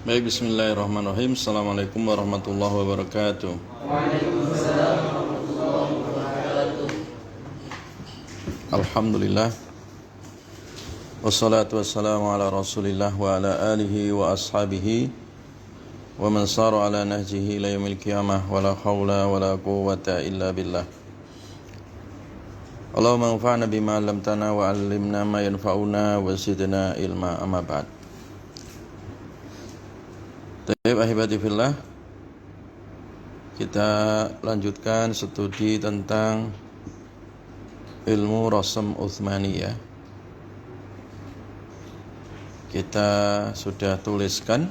Baik, bismillahirrahmanirrahim. Assalamualaikum warahmatullahi wabarakatuh. Waalaikumsalam warahmatullahi wabarakatuh. Alhamdulillah. Wassalatu wassalamu ala rasulillah wa ala alihi wa ashabihi wa man sara ala nahjihi ila yaumil qiyamah wa la hawla wa la quwwata illa billah. Allahumma anfa'na bima 'allamtana wa 'allimna ma yanfa'una wa zidna ilma, amma ba'd. Baik, ahibati fillah, kita lanjutkan studi tentang ilmu Rasm Utsmani ya. Kita sudah tuliskan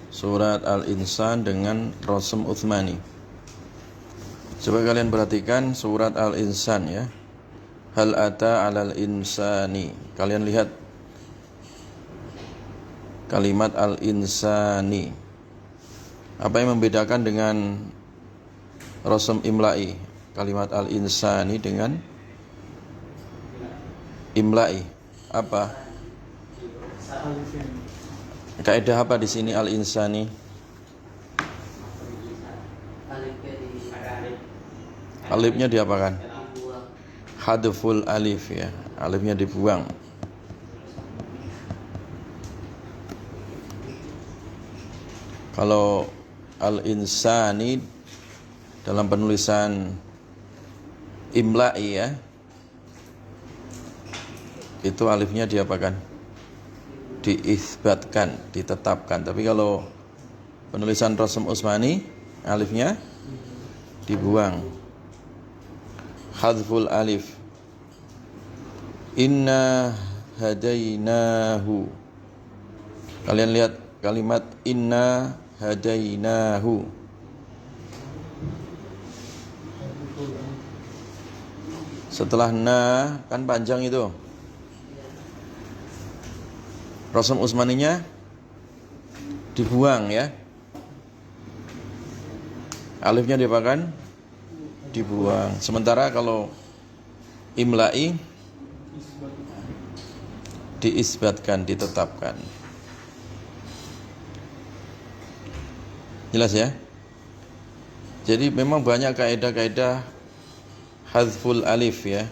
surat Al-Insan dengan Rasm Utsmani. Coba kalian perhatikan surat Al-Insan ya. Hal ata 'alal insani. Kalian lihat kalimat al-insani. Apa yang membedakan dengan rasm imla'i? Kalimat al-insani dengan imla'i. Apa? Kaidah apa di sini al-insani? Alifnya diapakan? Hadful alif ya. Alifnya dibuang. Kalau al-insani dalam penulisan imla'i ya, itu alifnya diapakan? Diisbatkan, ditetapkan. Tapi kalau penulisan Rasm Utsmani, alifnya dibuang. Hadful alif. Inna hadainahu. Kalian lihat kalimat inna hadainahu. Setelah na kan panjang itu. Rasm Utsmaninya dibuang ya. Alifnya diapakan? Dibuang. Sementara kalau imla'i diisbatkan, ditetapkan. Jelas ya? Jadi memang banyak kaidah-kaidah hadful alif ya.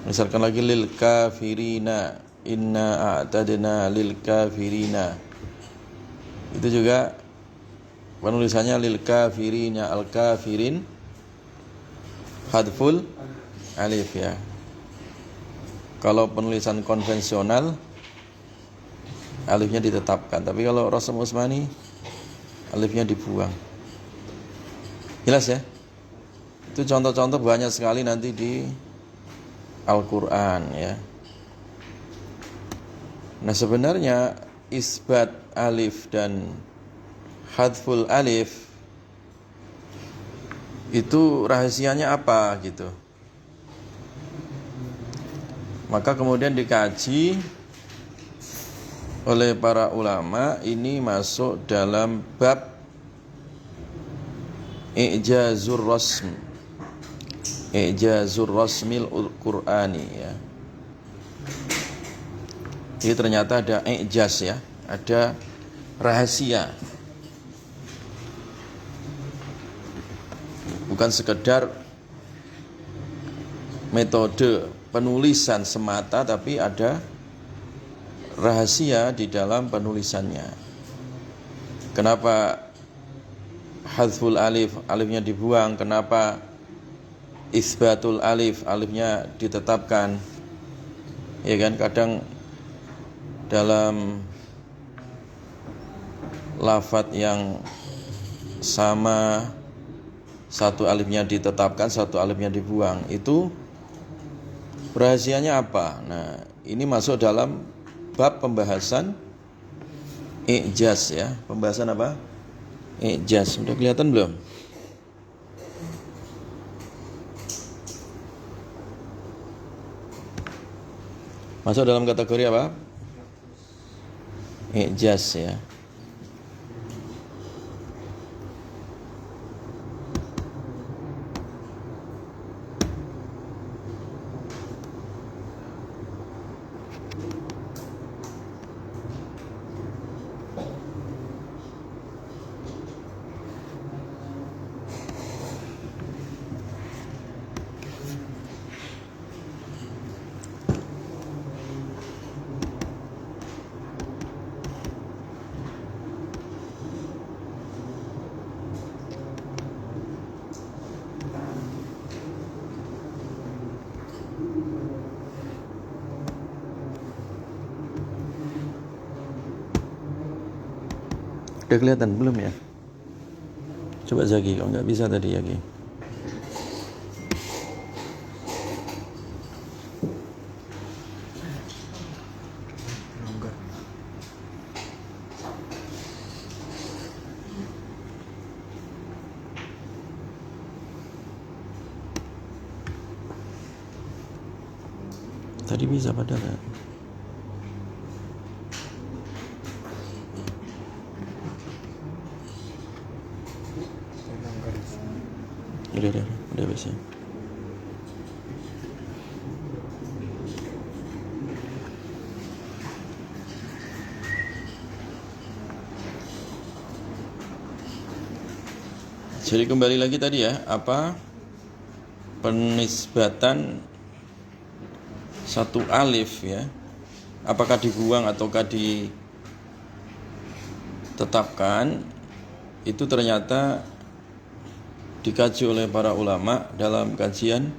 Misalkan lagi lil kafirina, inna a'tadna lil kafirina. Itu juga penulisannya lil kafirina, al kafirin, hadful alif ya. Kalau penulisan konvensional alifnya ditetapkan, tapi kalau Rasm Utsmani alifnya dibuang. Jelas ya? Itu contoh-contoh banyak sekali nanti di Al-Quran ya. Nah sebenarnya isbat alif dan hadful alif itu rahasianya apa gitu. Maka kemudian dikaji oleh para ulama, ini masuk dalam bab i'jazur rasm, i'jazur rasmil qur'ani ya. Jadi ternyata ada i'jaz ya, ada rahasia, bukan sekedar metode penulisan semata, tapi ada rahasia di dalam penulisannya. Kenapa hadful alif, alifnya dibuang? Kenapa isbatul alif, alifnya ditetapkan? Ya kan, kadang dalam lafadz yang sama, satu alifnya ditetapkan, satu alifnya dibuang. Itu rahasianya apa? Nah, ini masuk dalam bab pembahasan i'jaz ya. Pembahasan apa? I'jaz. Sudah kelihatan belum? Masuk dalam kategori apa? I'jaz ya. Udah kelihatan belum ya? Coba Zaki, kalau nggak bisa tadi Zaki. Tadi bisa padahal. Udah bisa. Jadi kembali lagi tadi ya, apa penisbatan satu alif ya, apakah dibuang ataukah ditetapkan, itu ternyata dikaji oleh para ulama dalam kajian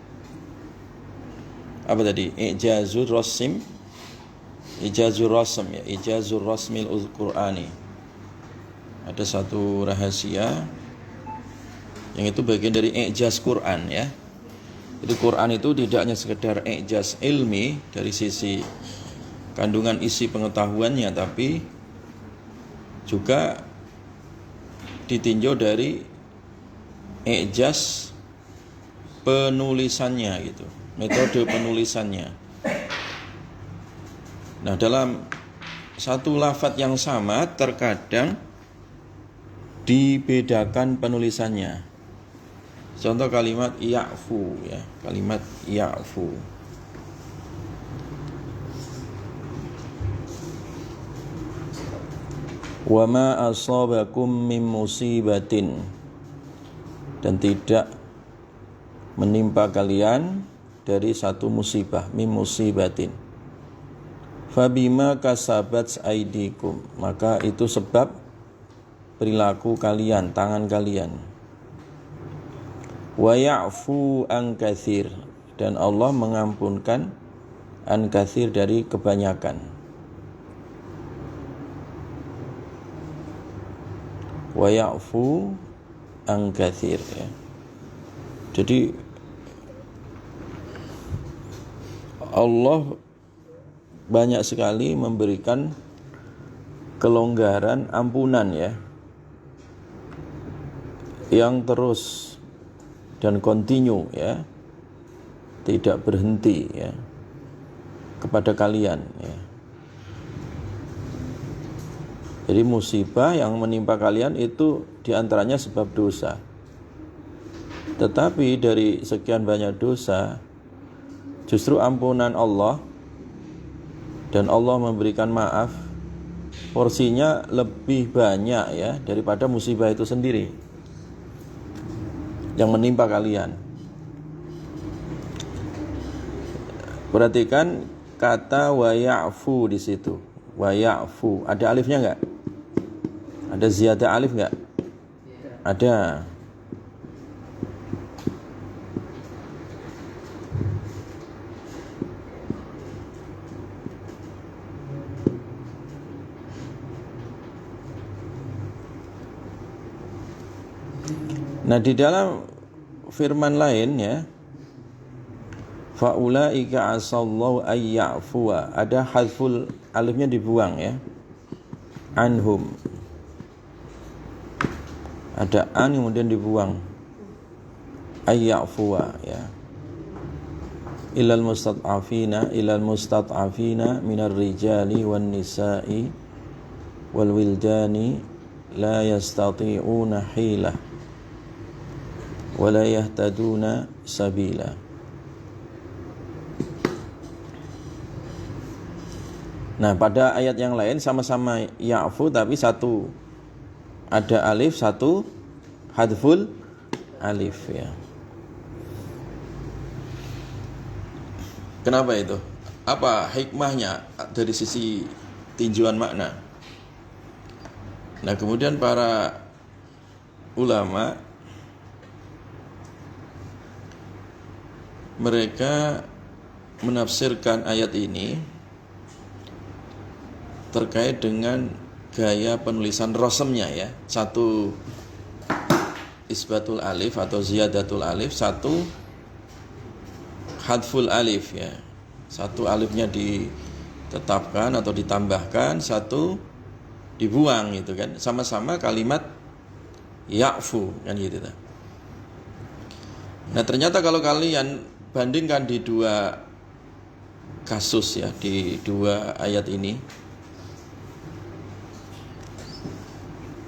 apa tadi, Ijazur Rasm ya, Ijazur Rasmil Qur'ani. Ada satu rahasia yang itu bagian dari ijaz Quran ya. Jadi Quran itu tidak hanya sekedar ijaz ilmi dari sisi kandungan isi pengetahuannya, tapi juga ditinjau dari ijaz penulisannya gitu, metode penulisannya. Nah, dalam satu lafadz yang sama terkadang dibedakan penulisannya. Contoh kalimat ya'fu ya, kalimat ya'fu. Wa ma asabakum min musibatin, dan tidak menimpa kalian dari satu musibah, min musibatin. Fabima kasabat aidikum, maka itu sebab perilaku kalian, tangan kalian. Wa ya'fu an katsir, dan Allah mengampunkan an katsir dari kebanyakan. Wa ya'fu an katsir ya. Jadi Allah banyak sekali memberikan kelonggaran, ampunan ya, yang terus dan kontinu ya, tidak berhenti ya, kepada kalian ya. Jadi musibah yang menimpa kalian itu diantaranya sebab dosa. Tetapi dari sekian banyak dosa, justru ampunan Allah dan Allah memberikan maaf, porsinya lebih banyak ya daripada musibah itu sendiri yang menimpa kalian. Perhatikan kata wa ya'fu di situ. Wa ya'fu, ada alifnya enggak? Ada ziyadah alif enggak? Ada. Nah, di dalam firman lain ya, faulaika asallahu ayya'fuwa, ada hadful alifnya dibuang ya, anhum, ada an kemudian dibuang, ayya'fuwa ya, ilal mustad'afina minar rijali wan nisa'i wal wildani la yastati'una hilah wala yahtaduna sabila. Nah, pada ayat yang lain sama-sama ya'fu, tapi satu ada alif, satu hadful alif ya. Kenapa itu? Apa hikmahnya dari sisi tinjauan makna? Nah, kemudian para ulama mereka menafsirkan ayat ini terkait dengan gaya penulisan rosemnya ya. Satu isbatul alif atau ziyadatul alif, satu hadful alif ya. Satu alifnya ditetapkan atau ditambahkan, satu dibuang gitu kan. Sama-sama kalimat ya'fu kan gitu. Nah, ternyata kalau kalian bandingkan di dua kasus ya, di dua ayat ini,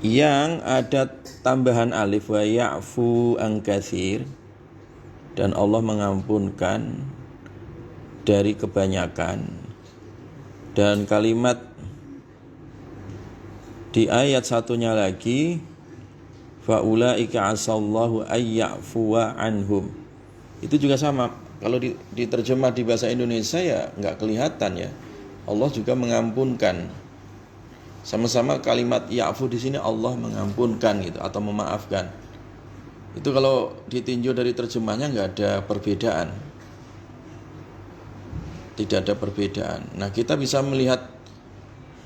yang ada tambahan alif wa ya'fu an katsir, dan Allah mengampunkan dari kebanyakan, dan kalimat di ayat satunya lagi faulaika asallahu ayya'fuwa anhum, itu juga sama. Kalau diterjemah di bahasa Indonesia ya nggak kelihatan ya. Allah juga mengampunkan. Sama-sama kalimat ya'fu di sini Allah mengampunkan gitu atau memaafkan. Itu kalau ditinjau dari terjemahnya nggak ada perbedaan. Tidak ada perbedaan. Nah, kita bisa melihat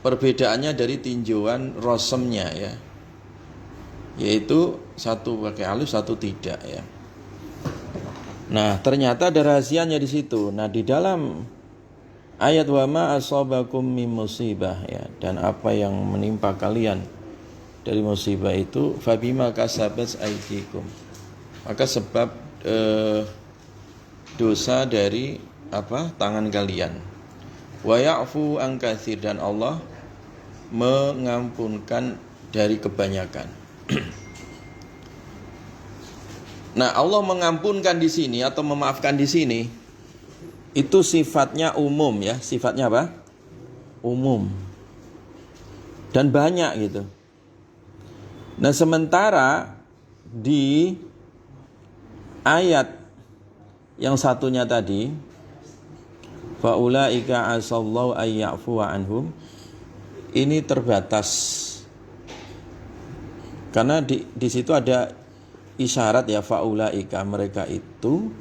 perbedaannya dari tinjauan rosemnya ya. Yaitu satu pakai alif, satu tidak ya. Nah, ternyata ada rahasianya di situ. Nah, di dalam ayat wa ma asabakum min musibah ya, dan apa yang menimpa kalian dari musibah itu fabima kasabat aydikum, maka sebab dosa dari tangan kalian. Wa ya'fu an katsir, dan Allah mengampunkan dari kebanyakan. Nah, Allah mengampunkan di sini atau memaafkan di sini itu sifatnya umum ya, sifatnya apa? Umum. Dan banyak gitu. Nah, sementara di ayat yang satunya tadi faulaika asallahu ayya'fu anhum, ini terbatas. Karena di situ ada isyarat ya, faulaika, mereka itu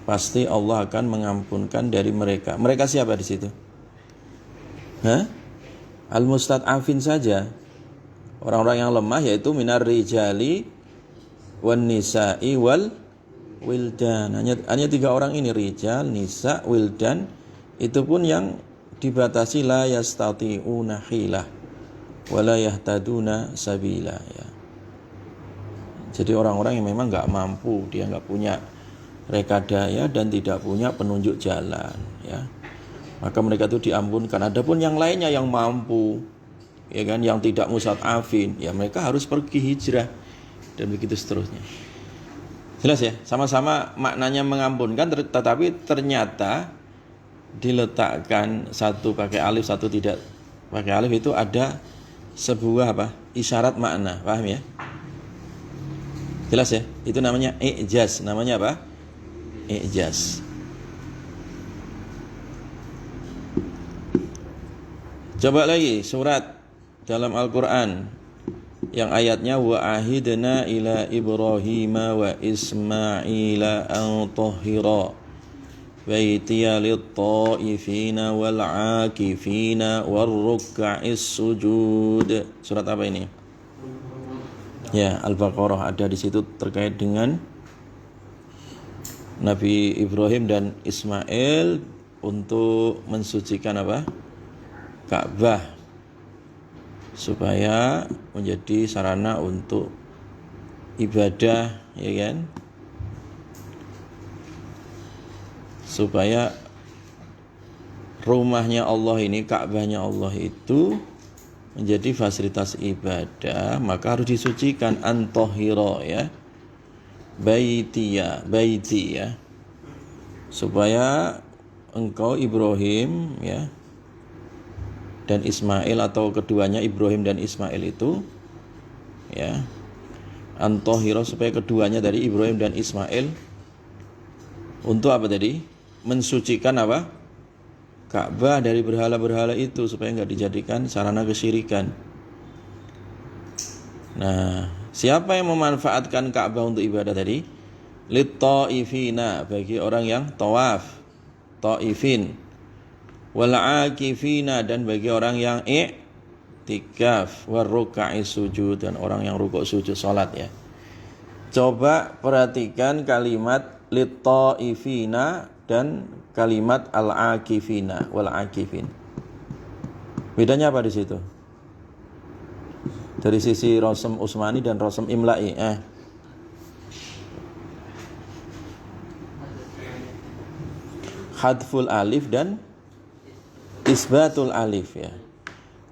pasti Allah akan mengampunkan dari mereka. Mereka siapa di situ? Al-mustad'afin saja. Orang-orang yang lemah, yaitu minar rijali wan nisa'i wal wildan. Hanya 3 orang ini, rijal, nisa, wildan. Itu pun yang dibatasi la yastati'una hilah wa la yahtaduna sabila ya. Jadi orang-orang yang memang enggak mampu, dia enggak punya rekadaya dan tidak punya penunjuk jalan ya. Maka mereka itu diampunkan. Adapun yang lainnya yang mampu ya kan, yang tidak mustad'afin, ya mereka harus pergi hijrah dan begitu seterusnya. Jelas ya? Sama-sama maknanya mengampunkan, tetapi ternyata diletakkan satu pakai alif, satu tidak pakai alif, itu ada sebuah isyarat makna. Paham ya? Jelas ya? Itu namanya i'jaz. Namanya apa? I'jaz. Coba lagi surat dalam Al-Qur'an yang ayatnya wa ahidna ila Ibrahima wa Ismaila an tahhira baitiya lit-ta'ifina wal 'akifina war ruk'is sujud. Surat apa ini? Ya, Al-Baqarah. Ada di situ terkait dengan Nabi Ibrahim dan Ismail untuk mensucikan Ka'bah supaya menjadi sarana untuk ibadah, ya kan? Supaya rumahnya Allah ini, Ka'bahnya Allah itu menjadi fasilitas ibadah, maka harus disucikan. Antahira ya, baiti ya, supaya engkau Ibrahim ya dan Ismail, atau keduanya Ibrahim dan Ismail itu ya, antahira, supaya keduanya dari Ibrahim dan Ismail untuk apa tadi? Mensucikan Ka'bah dari berhala-berhala itu, supaya enggak dijadikan sarana kesyirikan. Nah, siapa yang memanfaatkan Ka'bah untuk ibadah tadi? Lit-ta'ifina, bagi orang yang tawaf, ta'ifin. Wal 'akifina, dan bagi orang yang i'tikaf warruka'i sujud, dan orang yang rukuk sujud salat ya. Coba perhatikan kalimat lit-ta'ifina dan kalimat al-akifina wal akifin. Bedanya apa di situ? Dari sisi Rasam Utsmani dan Rasam Imla'i. Hadful alif dan isbatul alif ya.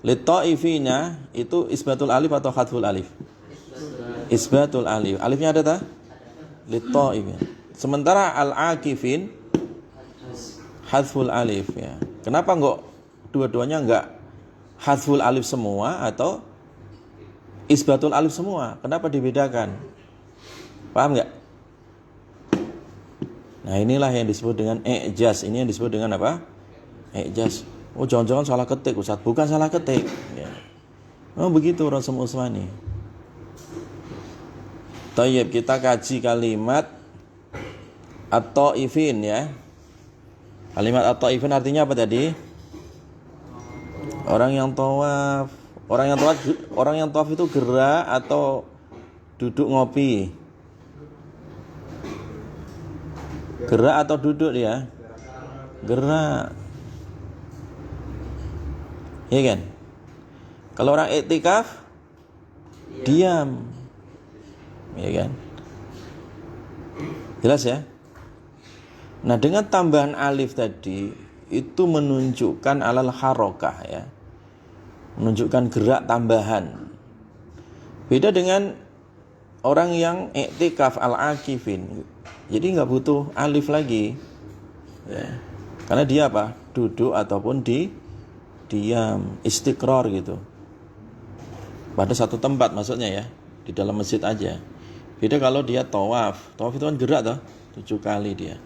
Lit-ta'ifina itu isbatul alif atau hadful alif? Isbatul alif. Alifnya ada tak? Lit-ta'ifin. Sementara al-akifin hadful alif ya. Kenapa enggak dua-duanya enggak hadful alif semua atau isbatul alif semua? Kenapa dibedakan? Paham enggak? Nah, inilah yang disebut dengan i'jaz. Ini yang disebut dengan apa? I'jaz. Oh, jangan-jangan salah ketik Ustaz. Bukan salah ketik ya. Oh, begitu Rasam Utsmani. Tayyib, kita kaji kalimat at-ta'ifin ya. Kalimat at-ta'ifin artinya apa tadi? Orang yang tawaf. Orang yang tawaf itu gerak atau duduk ngopi? Gerak atau duduk dia? Gerak. Iya kan? Kalau orang i'tikaf diam. Iya kan? Jelas ya? Nah, dengan tambahan alif tadi itu menunjukkan alal harokah ya. Menunjukkan gerak tambahan. Beda dengan orang yang i'tikaf al-akifin. Jadi enggak butuh alif lagi. Ya. Karena dia apa? Duduk ataupun diam, istiqrar gitu. Pada satu tempat maksudnya ya, di dalam masjid aja. Beda kalau dia tawaf. Tawaf itu kan gerak toh, 7 kali dia.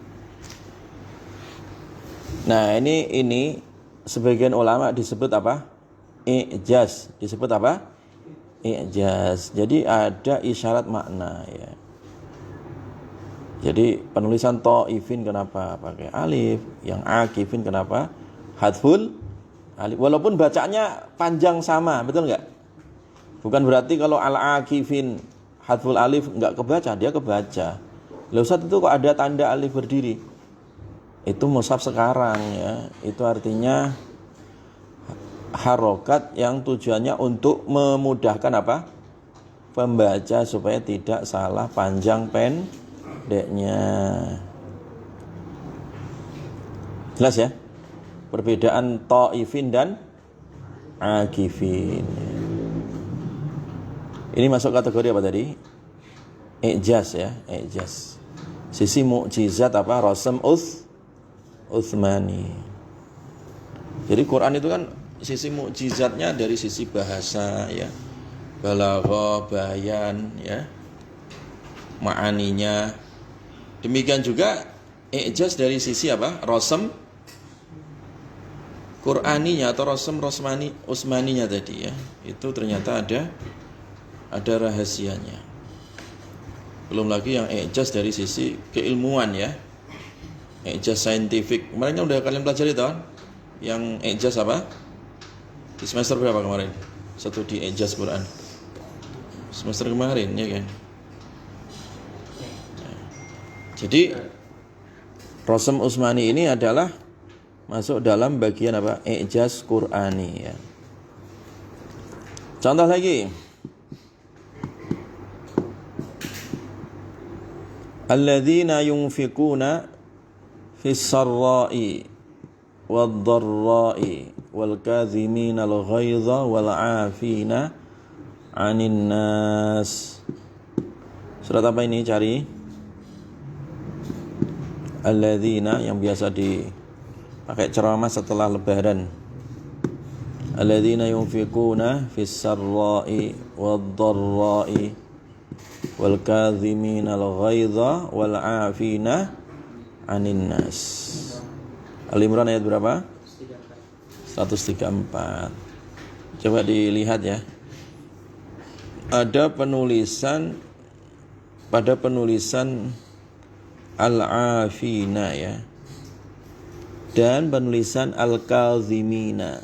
Nah, ini sebagian ulama disebut apa? I'jaz. Disebut apa? I'jaz. Jadi ada isyarat makna ya. Jadi penulisan ta'ifin kenapa pakai alif, yang akifin kenapa hadful alif. Walaupun bacaannya panjang sama, betul enggak? Bukan berarti kalau al-akifin hadful alif enggak kebaca, dia kebaca. Lah Ustaz, itu kok ada tanda alif berdiri? Itu mushaf sekarang ya. Itu artinya harokat yang tujuannya untuk memudahkan apa? Pembaca supaya tidak salah panjang pendeknya. Jelas ya? Perbedaan ta'ifin dan akifin. Ini masuk kategori apa tadi? I'jaz ya, i'jaz. Sisi mukjizat apa? Rasam Utsmani. Jadi Quran itu kan sisi mukjizatnya dari sisi bahasa ya, balaghah, bayan ya, ma'aninya. Demikian juga i'jaz dari sisi apa? Rasam Qur'aninya atau rasam Utsmaninya tadi ya. Itu ternyata ada rahasianya. Belum lagi yang i'jaz dari sisi keilmuan ya. I'jaz saintifik. Kemarin kan udah kalian pelajari toh? Yang i'jaz apa? Di semester berapa kemarin? Studi i'jaz Quran. Semester kemarin ya kan. Jadi Rasam Utsmani ini adalah masuk dalam bagian apa? I'jaz Qur'ani ya. Contoh lagi. Alladzina yunfiquna fis sarra'i wad-dharra'i wal kadhimina al-ghaidha wal 'afina 'anil nas. Surat apa ini? Cari. Alladzina yang biasa dipakai ceramah setelah lebaran. Alladzina yunfiquna fis sarra'i wad-dharra'i wal kadhimina al-ghaidha wal 'afina 'anil nas. Al-Imran ayat berapa? 134. Coba dilihat ya. Ada penulisan pada penulisan al-'afina ya. Dan penulisan al-kadhimina.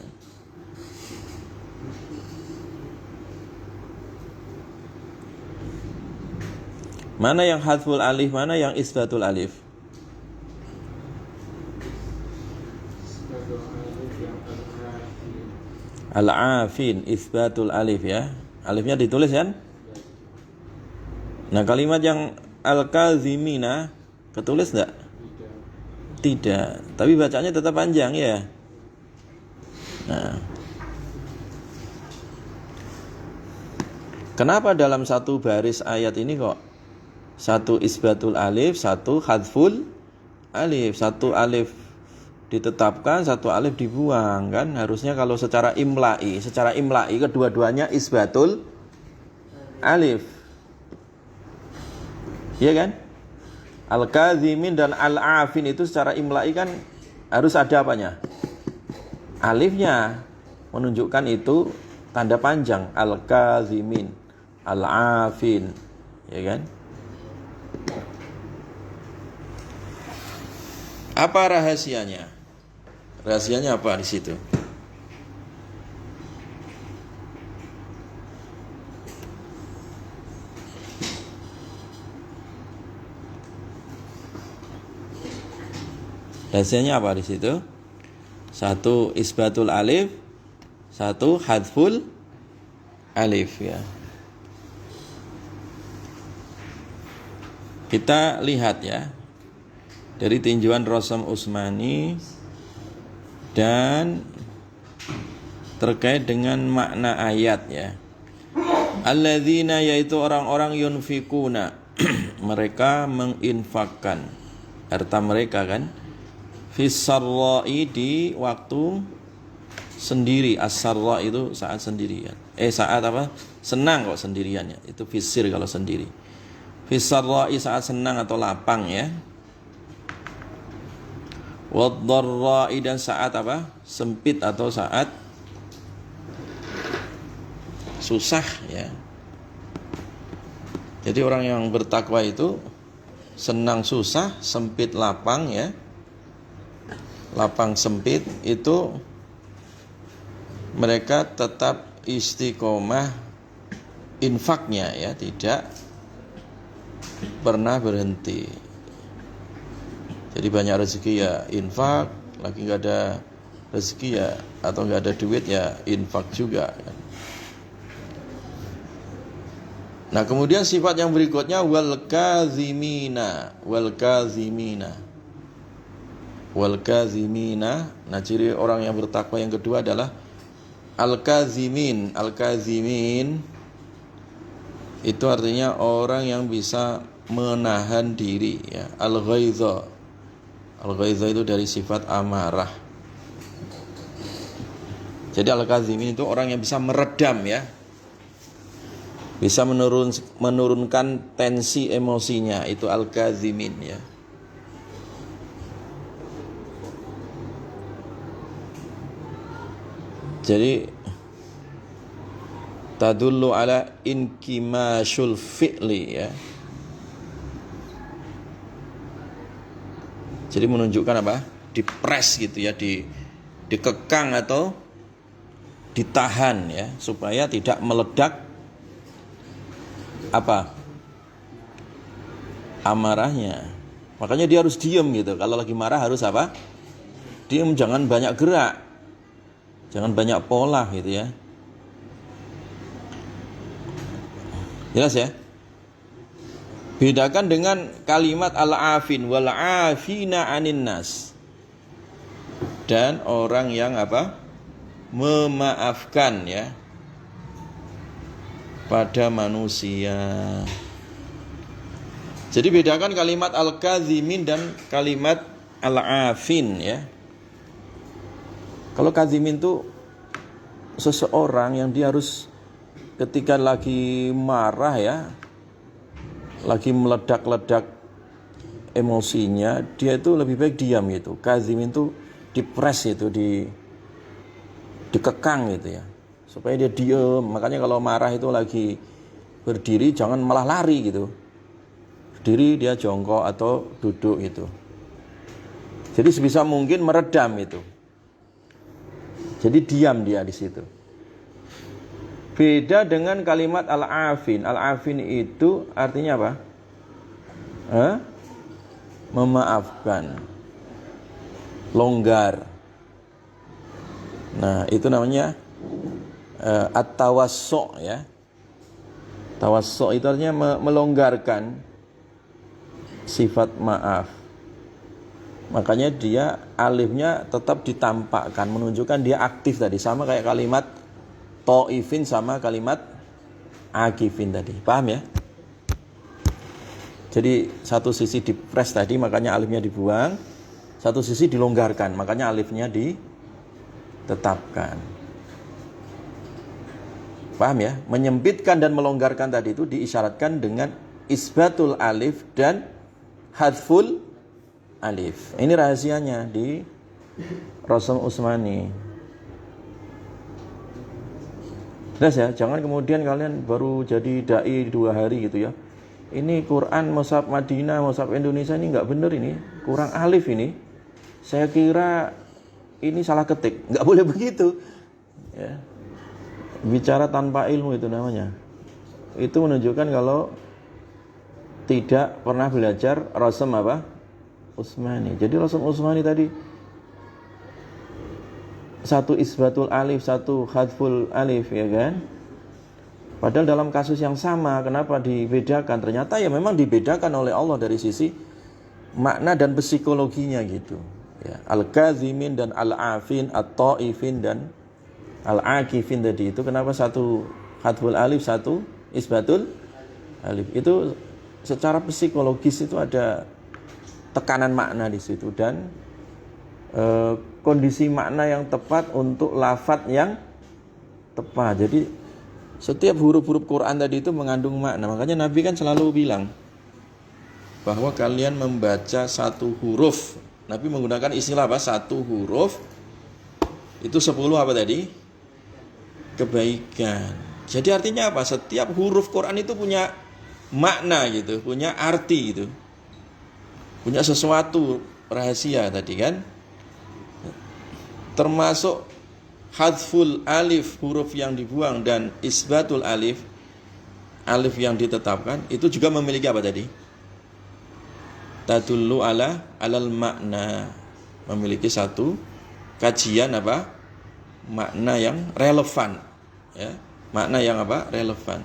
Mana yang hadful alif, mana yang isbatul alif? Al-afin, isbatul alif ya. Alifnya ditulis kan? Nah, kalimat yang al-kazimina ketulis enggak? Tidak. Tapi bacanya tetap panjang ya. Nah. Kenapa dalam satu baris ayat ini kok satu isbatul alif, satu hadful alif, satu alif ditetapkan, satu alif dibuang kan? Harusnya kalau secara imla'i kedua-duanya isbatul alif. Iya kan? Al-kazimin dan al-afin itu secara imla'i kan harus ada apanya? Alifnya menunjukkan itu tanda panjang. Al-kazimin, al-afin, ya kan? Apa rahasianya? Rahasianya apa di situ? Rahasianya apa di situ? Satu isbatul alif, satu hadful alif ya. Kita lihat ya dari tinjauan Rasam Utsmani dan terkait dengan makna ayat ya. Alladzina, yaitu orang-orang yunfikuna mereka menginfakkan harta mereka kan, fis-sarra'i, di waktu sendiri. As-sarra itu saat sendirian. Saat apa? Senang kok sendiriannya. Itu fisir kalau sendiri. Fis-sarra'i saat senang atau lapang ya. Wad-dharra'i, dan saat apa? Sempit atau saat susah ya. Jadi orang yang bertakwa itu senang susah, sempit lapang ya. Lapang sempit itu mereka tetap istiqomah infaknya ya, tidak pernah berhenti. Jadi banyak rezeki ya infak, lagi nggak ada rezeki ya atau nggak ada duit ya infak juga. Nah kemudian sifat yang berikutnya wal kazimina. Nah ciri orang yang bertakwa yang kedua adalah al-kazimin. Al-kazimin itu artinya orang yang bisa menahan diri ya. Al-ghaidha itu dari sifat amarah. Jadi al-kazimin itu orang yang bisa meredam ya, bisa menurunkan tensi emosinya, itu al-kazimin ya. Jadi tadullu ala inkimashul fi'li ya. Jadi menunjukkan apa? Dipres gitu ya, dikekang atau ditahan ya, supaya tidak meledak apa? Amarahnya. Makanya dia harus diam gitu. Kalau lagi marah harus apa? Diam, jangan banyak gerak. Jangan banyak pola gitu ya. Jelas ya? Bedakan dengan kalimat al-afin wal afina anin nas. Dan orang yang apa? Memaafkan ya pada manusia. Jadi bedakan kalimat al-kazimin dan kalimat al-afin ya. Kalau kazimin itu seseorang yang dia harus ketika lagi marah ya, lagi meledak-ledak emosinya, dia itu lebih baik diam gitu. Kazimin itu dipres itu, dikekang gitu ya, supaya dia diam. Makanya kalau marah itu lagi berdiri jangan malah lari gitu. Berdiri dia jongkok atau duduk gitu. Jadi sebisa mungkin meredam itu. Jadi diam dia di situ. Beda dengan kalimat al-afin. Al-afin itu artinya apa? memaafkan, longgar. Nah, itu namanya at-tawassu' ya. Tawassu' itu artinya melonggarkan sifat maaf. Makanya dia alifnya tetap ditampakkan, menunjukkan dia aktif tadi, sama kayak kalimat ta'ifin sama kalimat akifin tadi. Paham ya? Jadi satu sisi dipres tadi, makanya alifnya dibuang. Satu sisi dilonggarkan, makanya alifnya ditetapkan. Paham ya? Menyempitkan dan melonggarkan tadi itu diisyaratkan dengan isbatul alif dan hadful alif. Ini rahasianya di Rasam Utsmani. Jelas ya, jangan kemudian kalian baru jadi dai 2 hari gitu ya. Ini Quran Mushaf Madinah, Mushaf Indonesia ini nggak bener, ini kurang alif ini. Saya kira ini salah ketik. Nggak boleh begitu. Ya. Bicara tanpa ilmu itu namanya. Itu menunjukkan kalau tidak pernah belajar Rasam apa? Utsmani. Jadi Rasam Utsmani tadi satu isbatul alif, satu hadful alif, ya kan? Padahal dalam kasus yang sama, kenapa dibedakan? Ternyata ya memang dibedakan oleh Allah dari sisi makna dan psikologinya gitu. Ya, al-kazimin dan al-afin, at-ta'ifin dan al-akifin tadi itu kenapa satu hadful alif, satu isbatul alif? Itu secara psikologis itu ada tekanan makna di situ dan kondisi makna yang tepat untuk lafadz yang tepat. Jadi setiap huruf-huruf Quran tadi itu mengandung makna. Makanya Nabi kan selalu bilang bahwa kalian membaca satu huruf. Nabi menggunakan istilah apa? Satu huruf itu 10 apa tadi? Kebaikan. Jadi artinya apa? Setiap huruf Quran itu punya makna gitu, punya arti gitu. Punya sesuatu rahasia tadi kan? Termasuk hadful alif, huruf yang dibuang, dan isbatul alif, alif yang ditetapkan, itu juga memiliki apa tadi? Tadullu alal makna, memiliki satu kajian apa? Makna yang relevan, ya. Makna yang apa? Relevan.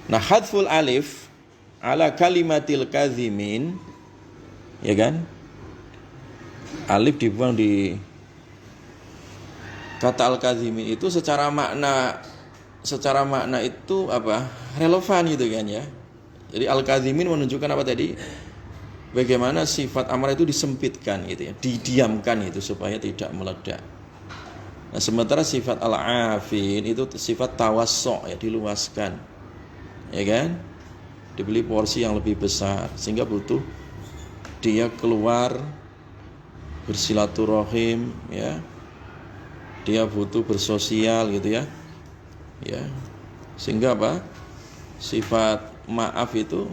Nah, hadful alif ala kalimatil kazimin, ya kan? Alif dibuang di kata al-kazimin itu secara makna itu apa? Relevan gitu kan ya. Jadi al-kazimin menunjukkan apa tadi? Bagaimana sifat amarah itu disempitkan gitu ya, didiamkan itu supaya tidak meledak. Nah, sementara sifat al-afin itu sifat tawassu' ya, diluaskan. Ya kan? Dibeli porsi yang lebih besar sehingga butuh dia keluar bersilaturahim ya. Dia butuh bersosial gitu ya. Ya. Sehingga apa? Sifat maaf itu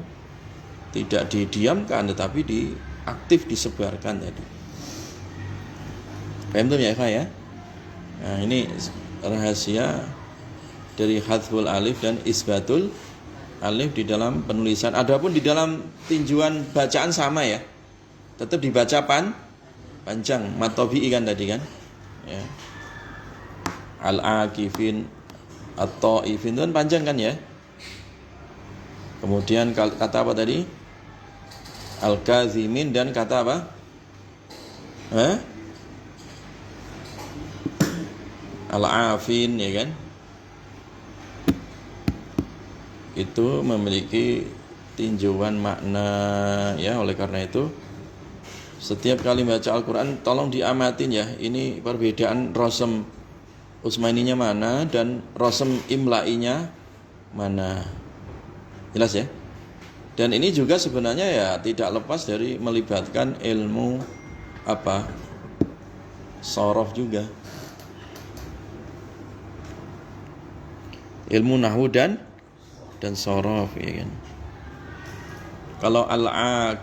tidak didiamkan tetapi aktif disebarkan tadi. Paham tuh ya, Eva ya? Nah, ini rahasia dari hadful alif dan isbatul alif di dalam penulisan. Adapun di dalam tinjuan bacaan sama ya. Tetap dibaca panjang, matobi'i kan tadi kan? Ya. Al-akifin atau ifin itu kan panjang kan ya. Kemudian kata apa tadi? Al-kazimin dan kata apa? Al-afin ya kan. Itu memiliki tinjauan makna ya. Oleh karena itu setiap kali baca Al-Quran tolong diamatin ya. Ini perbedaan Rasam Utsmaninya mana dan Rasam Imla'inya mana. Jelas ya? Dan ini juga sebenarnya ya tidak lepas dari melibatkan ilmu apa? Shorof juga. Ilmu nahwu dan shorof ya kan. Kalau al-akifin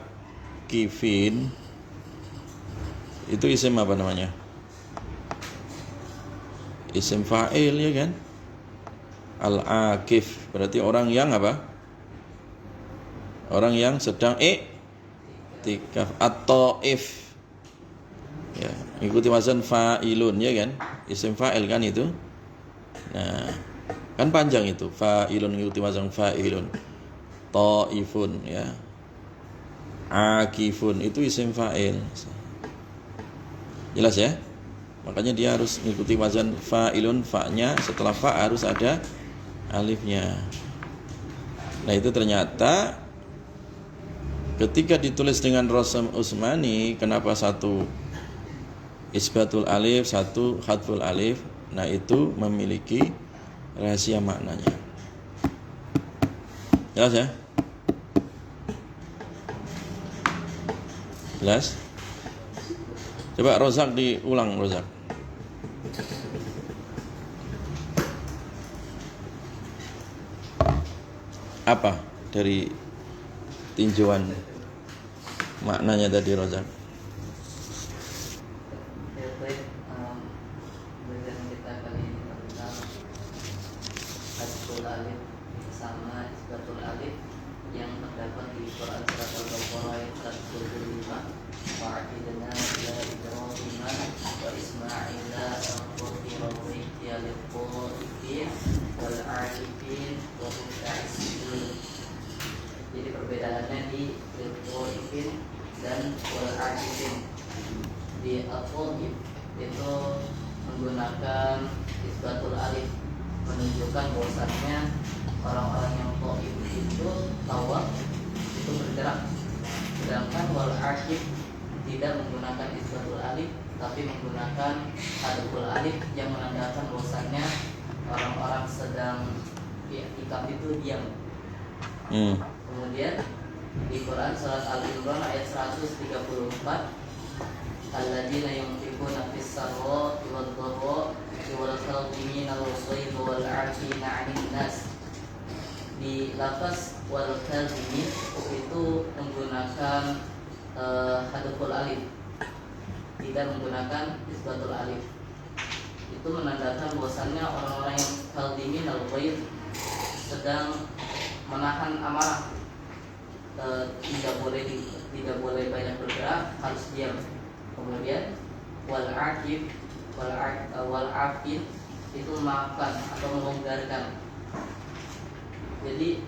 itu isim apa namanya? Isim fa'il ya kan. Al-akif berarti orang yang apa? Orang yang sedang iktikaf atau if. Ya, ikuti wazan fa'ilun ya kan? Isim fa'il kan itu. Nah, kan panjang itu. Fa'ilun ikuti wazan fa'ilun. Ta'ifun ya. Akifun itu isim fa'il. Jelas ya? Makanya dia harus mengikuti wazan fa'ilun, fa-nya setelah fa harus ada alifnya. Nah, itu ternyata ketika ditulis dengan Rasam Utsmani, kenapa satu isbatul alif, satu hadful alif? Nah, itu memiliki rahasia maknanya. Jelas ya? Jelas? Coba Rozak diulang, Rozak. Apa dari tinjauan maknanya tadi, Rozak? Ya, baik. Pelajaran kita kali ini tentang hadful alif sama isbatul alif yang terdapat di Quran surat Al-Baqarah ayat 125. Wa'idna ila Ibrahim wa Ismaila al-Qur'an wa ihtiyal qur'in wal arifin wa muta'issin. Jadi perbedaannya di qur'in dan wal arifin. Di al-qur'in itu menggunakan isbatul alif, menunjukkan bahwasannya orang-orang yang qaim itu tawaf itu bergerak, sedangkan wal arif tidak menggunakan isbatul alif tapi menggunakan hadful alif yang menandakan bahwasannya orang-orang sedang i'tikaf itu diam. Kemudian di Quran surat Al-Imran ayat 134, alladzina yunfiquna fis sarra'i wad dharra'i wal kadhimina al-ghayza wal 'afina 'anil nas. Di lafaz wal kadhimin itu menggunakan hadful alif, tidak menggunakan isbatul alif. Itu menandakan bahwasannya orang-orang yang kadhimin al-ghayz sedang menahan amarah, tidak boleh banyak bergerak, harus diam. Kemudian wal afin itu memaafkan atau melonggarkan. Jadi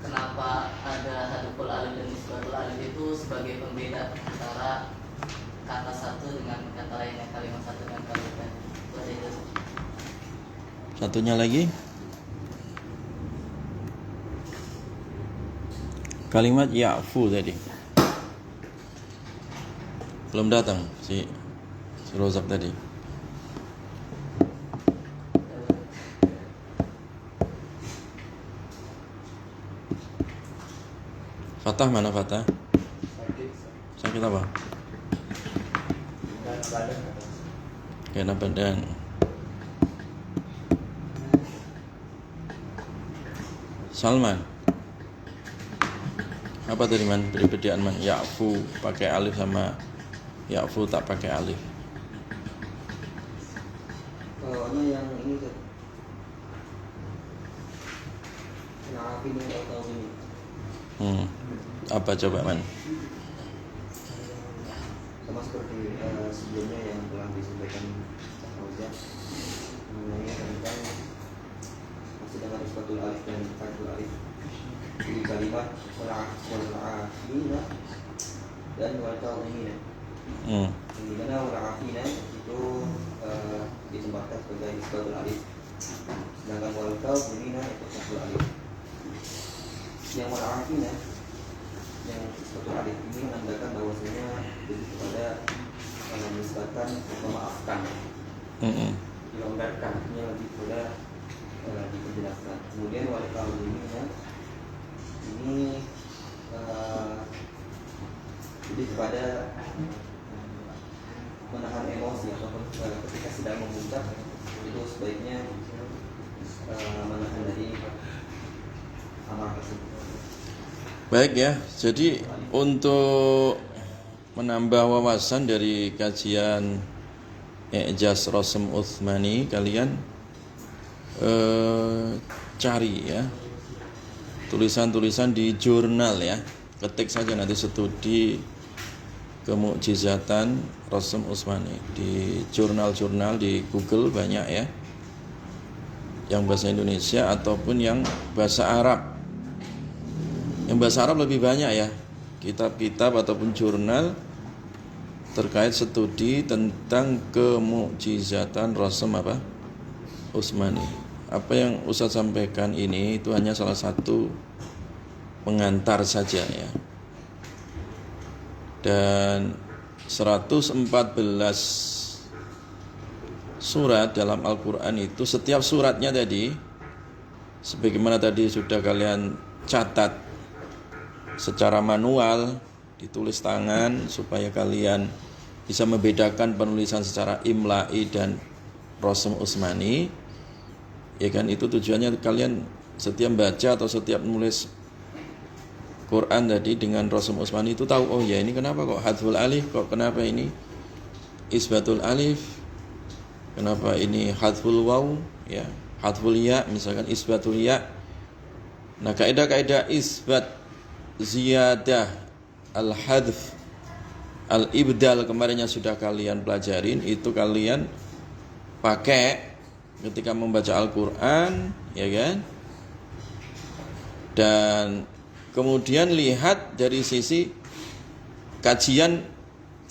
kenapa ada hadful alif dan isbatul alif itu sebagai pembeda antara kata satu dengan kata lainnya, kalimat satu dengan kalimat lain. Itu aja. Satunya lagi. Kalimat ya'fu tadi. Belum datang si Rozak tadi. Fatah mana Fatah? Sakit apa? Kena badan. Salman. Apa tadi man? Perbedaan man? Ya'fu pakai alif sama ya'fu tak pakai alif. Ini yang ini tuh. Na'afin atau ini. Apa coba man? Sama seperti sebelumnya yang telah disampaikan Fauzan mengenai tentang masih dengan isbatul alif dan hadful alif di kalimat wal'afina dan wal'afina. Di mana wal'afina itu ditempatkan sebagai isbatul alif, sedangkan wal'afina itu hadful alif. Yang wal'afina yang isbatul alif ini menandakan bahwasanya lebih kepada menisbatkan memaafkan, dilonggarkan, ini lebih kepada diperjelaskan. Kemudian wal'afina ini lebih kepada menahan emosi ataupun ketika sedang memuncak itu sebaiknya menahan dari amarah tersebut. Baik ya, jadi untuk menambah wawasan dari kajian I'jaz Rasam Utsmani, kalian cari ya tulisan-tulisan di jurnal ya. Ketik saja nanti studi kemukjizatan Rasul Utsmani di jurnal-jurnal di Google banyak ya. Yang bahasa Indonesia ataupun yang bahasa Arab. Yang bahasa Arab lebih banyak ya. Kitab-kitab ataupun jurnal terkait studi tentang kemukjizatan Rasul Utsmani. Apa yang Ustaz sampaikan ini itu hanya salah satu pengantar saja ya. Dan 114 surat dalam Al-Quran itu, setiap suratnya tadi sebagaimana tadi sudah kalian catat secara manual, ditulis tangan supaya kalian bisa membedakan penulisan secara imla'i dan Rasul Utsmani ya kan. Itu tujuannya kalian setiap baca atau setiap nulis Quran tadi dengan Rasul Utsmani itu tahu, oh ya ini kenapa kok hadful alif, kok kenapa ini isbatul alif, kenapa ini hadful waw ya, hadful ya, misalkan isbatul ya. Nah, kaidah-kaidah isbat, ziyadah, al-hadf, al-ibdal kemarin yang sudah kalian pelajarin itu kalian pakai ketika membaca Al-Qur'an ya kan. Dan kemudian lihat dari sisi kajian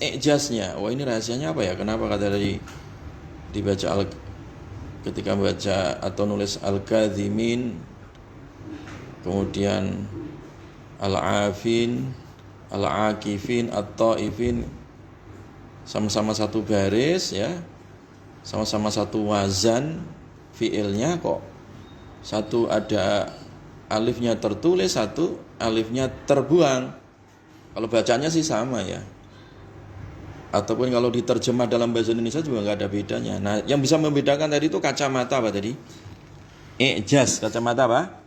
ijaznya. Wah, ini rahasianya apa ya? Kenapa kata tadi dibaca ketika membaca atau nulis al-kadhimin, kemudian al-afin, al-akifin, at-taifin sama-sama satu baris ya. Sama-sama satu wazan fiilnya, kok satu ada alifnya tertulis, satu alifnya terbuang. Kalau bacanya sih sama ya. Ataupun kalau diterjemah dalam bahasa Indonesia juga nggak ada bedanya. Nah, yang bisa membedakan tadi itu kacamata apa tadi? Ijaz, kacamata apa?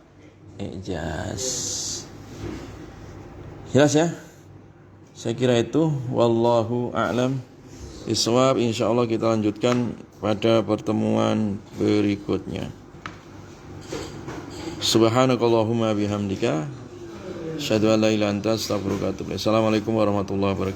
Ijaz. Jelas ya? Saya kira itu. Wallahu a'lam bishawab. Insyaallah kita lanjutkan pada pertemuan berikutnya. Subhanakallahumma bihamdika asyhadu an la ilaha illa anta astaghfiruka wa atubu ilaik. Assalamualaikum warahmatullahi wabarakatuh.